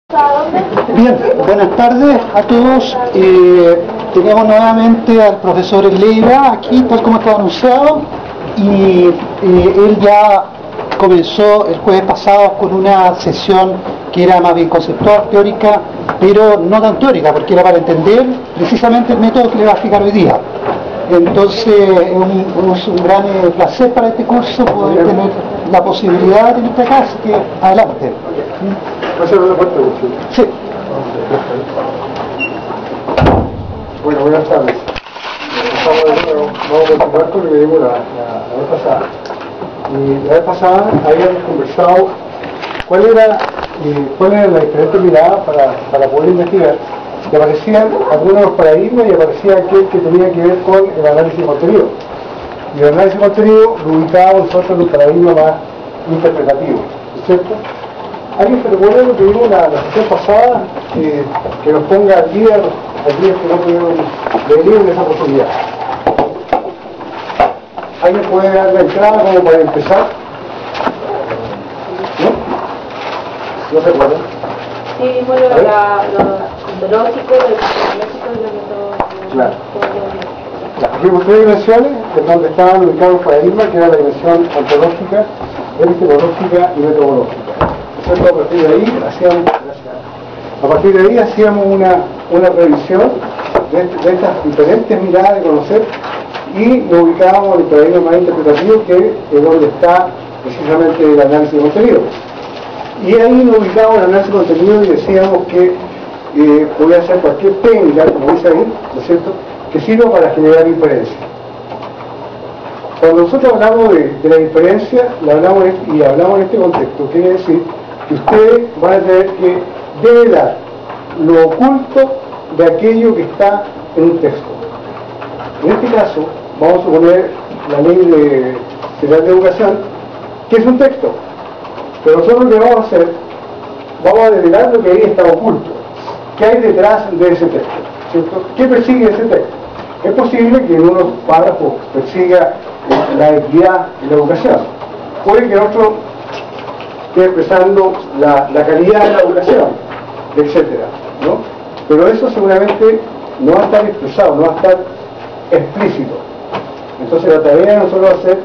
Bien, buenas tardes a todos. Tenemos nuevamente al profesor Leiva aquí, tal como estaba anunciado, y él ya comenzó el jueves pasado con una sesión que era más bien conceptual, teórica, pero no tan teórica, porque era para entender precisamente el método que le va a explicar hoy día. Entonces es un gran placer para este curso poder tener la posibilidad de tener acá, así que adelante. Sí. Bueno, buenas tardes. Vamos a continuar con lo que vimos la vez pasada. Y la vez pasada habíamos conversado cuál era la diferente mirada para poder investigar. Y aparecían algunos de los paradigmas y aparecía aquel que tenía que ver con el análisis de contenido. Y el análisis de contenido lo ubicábamos nosotros en un paradigma más interpretativo, ¿no es cierto? ¿Alguien se recuerda lo que vimos la sesión pasada? Que nos ponga al día que no pudieron venir en esa posibilidad. ¿Alguien puede dar la entrada como para empezar? ¿No? ¿No se acuerdan? Sí, vimos lo ontológico, lo psicológico y lo metodológico. Claro. Vimos tres dimensiones, en donde estaban ubicados los paradigmas, que era la dimensión ontológica, epistemológica y metodológica. A partir de ahí hacíamos una revisión de estas diferentes miradas de conocer y lo ubicábamos en el paradigma más interpretativo, que es donde está precisamente el análisis de contenido. Y ahí lo ubicábamos en el análisis de contenido y decíamos que podía ser cualquier técnica, como dice ahí, ¿no es cierto?, que sirva para generar inferencia. Cuando nosotros hablamos de la inferencia, hablamos en este contexto, quiere decir que ustedes van a tener que develar lo oculto de aquello que está en un texto. En este caso, vamos a suponer la Ley Federal de Educación, que es un texto. Pero nosotros lo que vamos a hacer, vamos a develar lo que ahí está oculto. ¿Qué hay detrás de ese texto? ¿Cierto? ¿Qué persigue ese texto? Es posible que en unos párrafos persiga la equidad y la educación. Puede que en otro esté expresando la calidad de la educación, etcétera, ¿no? Pero eso seguramente no va a estar expresado, no va a estar explícito. Entonces la tarea de nosotros va a ser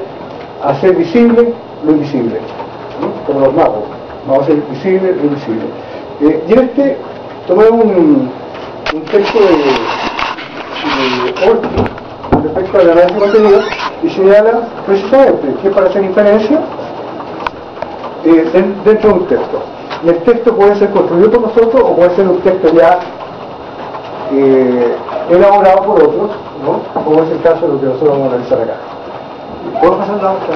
hacer visible lo invisible, ¿no? Como los magos, vamos a hacer visible lo invisible. Y en este tomamos un texto de Orti respecto al análisis de contenido y señala precisamente que para hacer inferencia dentro de un texto. Y el texto puede ser construido por nosotros o puede ser un texto ya elaborado por otros, ¿no? Como es el caso de lo que nosotros vamos a analizar acá. ¿Puedo pasar la otra?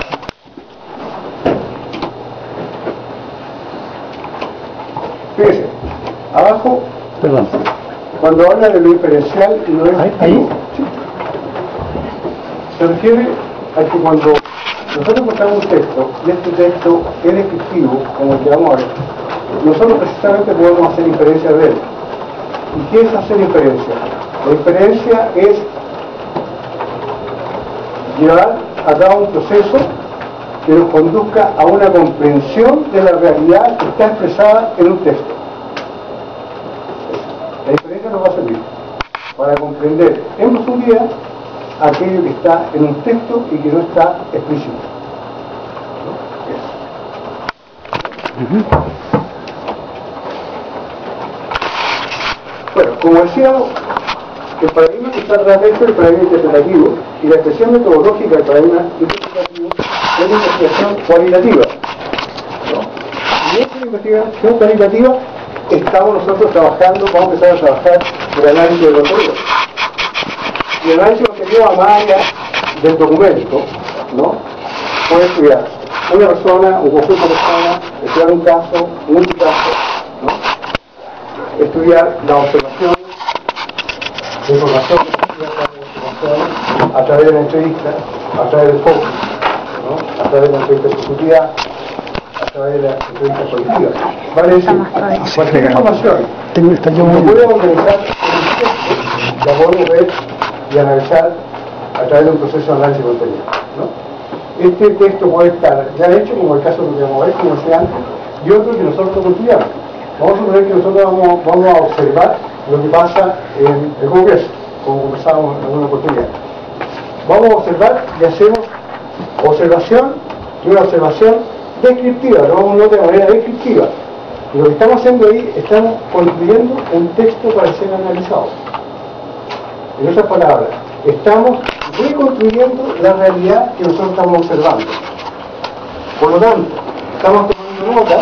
Fíjense, abajo, Perdón. cuando habla de lo inferencial y lo ¿Ahí? Sí. Se refiere a que cuando nosotros encontramos un texto, y este texto es descriptivo, como el que vamos a ver, nosotros precisamente podemos hacer inferencia de él. ¿Y qué es hacer inferencia? La inferencia es llevar a cabo un proceso que nos conduzca a una comprensión de la realidad que está expresada en un texto. La inferencia nos va a servir para comprender en profundidad aquello que está en un texto y que no está explícito. Bueno, como decíamos, el paradigma que está atrás de esto es el paradigma interpretativo, y la expresión metodológica del paradigma interpretativo es la investigación cualitativa, ¿no? Y esta investigación cualitativa estamos nosotros trabajando, vamos a empezar a trabajar el análisis de contenido. Y el análisis de contenido va más allá del documento, ¿no? Puede estudiar una persona, un conjunto de personas, estudiar un caso, un multicaso, ¿no? Estudiar la observación, la información a través de la entrevista, a través del focus, ¿no? A través de la entrevista ejecutiva, a través de la entrevista colectiva. Vale decir, cualquier información que puede organizar la podemos ver y analizar a través de un proceso de análisis de contenido, ¿no? Este texto puede estar ya hecho, como el caso que vamos a ver, como decía antes, y otro que nosotros construyamos. Vamos a suponer que nosotros vamos a observar lo que pasa en el Congreso, como conversábamos en alguna oportunidad. Vamos a observar y hacemos observación y una observación descriptiva, lo vamos a notar de manera descriptiva. Y lo que estamos haciendo ahí, estamos construyendo un texto para ser analizado. En otras palabras, estamos reconstruyendo la realidad que nosotros estamos observando. Por lo tanto, estamos tomando nota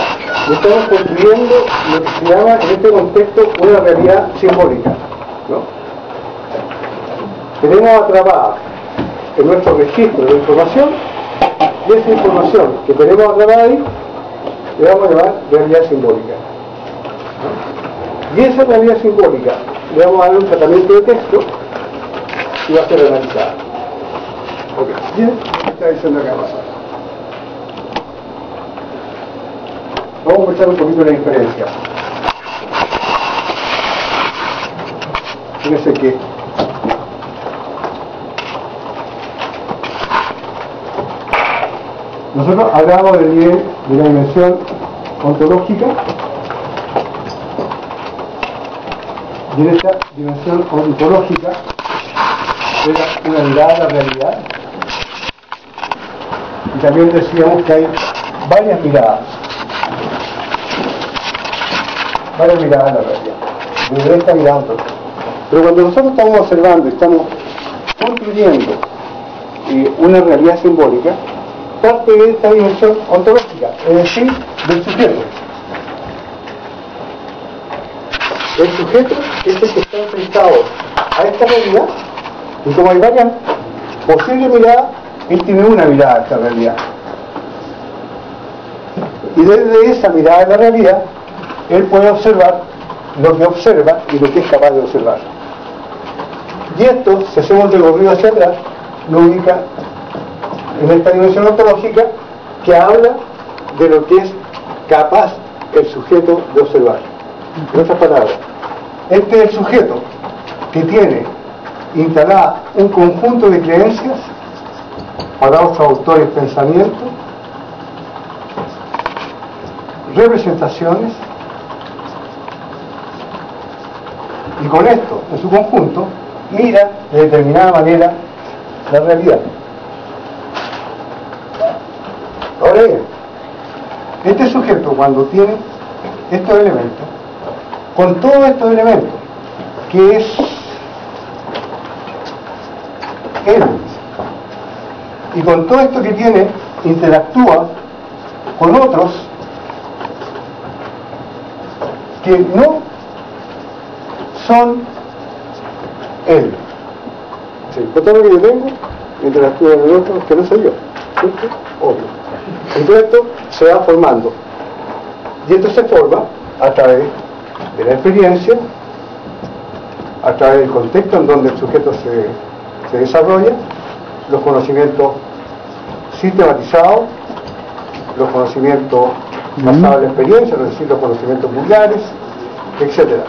y estamos construyendo lo que se llama en este contexto una realidad simbólica, ¿no? Tenemos atrapada en nuestro registro de información, y esa información que tenemos atrapada ahí le vamos a llamar realidad simbólica, ¿no? Y esa realidad simbólica le vamos a dar un tratamiento de texto y va a ser analizada. Ok, bien, ¿qué está diciendo acá más? Vamos a conversar un poquito de la diferencia. Fíjense que nosotros hablamos del nivel de la dimensión ontológica, y en esta dimensión ontológica era una mirada a la realidad, y también decíamos que hay varias miradas a la realidad, desde esta mirada ontológica. Pero cuando nosotros estamos observando y estamos construyendo una realidad simbólica, parte de esta dimensión ontológica, es decir, del sujeto. El sujeto es el que está enfrentado a esta realidad, y como hay varias posibles miradas, él tiene una mirada a esta realidad. Y desde esa mirada de la realidad, él puede observar lo que observa y lo que es capaz de observar. Y esto, si hacemos el recorrido hacia atrás, lo ubica en esta dimensión ontológica que habla de lo que es capaz el sujeto de observar. En otras palabras, este es el sujeto que tiene instalada un conjunto de creencias, para otros autores pensamientos, representaciones, y con esto, en su conjunto, mira de determinada manera la realidad. Ahora bien, este sujeto, cuando tiene estos elementos, con todos estos elementos, que es él, y con todo esto que tiene, interactúa con otros que no son él. Sí, con todo lo que yo tengo, interactúa con otros que no soy yo. ¿Cierto? Obvio. Entonces esto se va formando. Y esto se forma a través de la experiencia, a través del contexto en donde el sujeto se desarrolla, los conocimientos sistematizados, los conocimientos basados en la experiencia, es decir, los conocimientos vulgares, etcétera.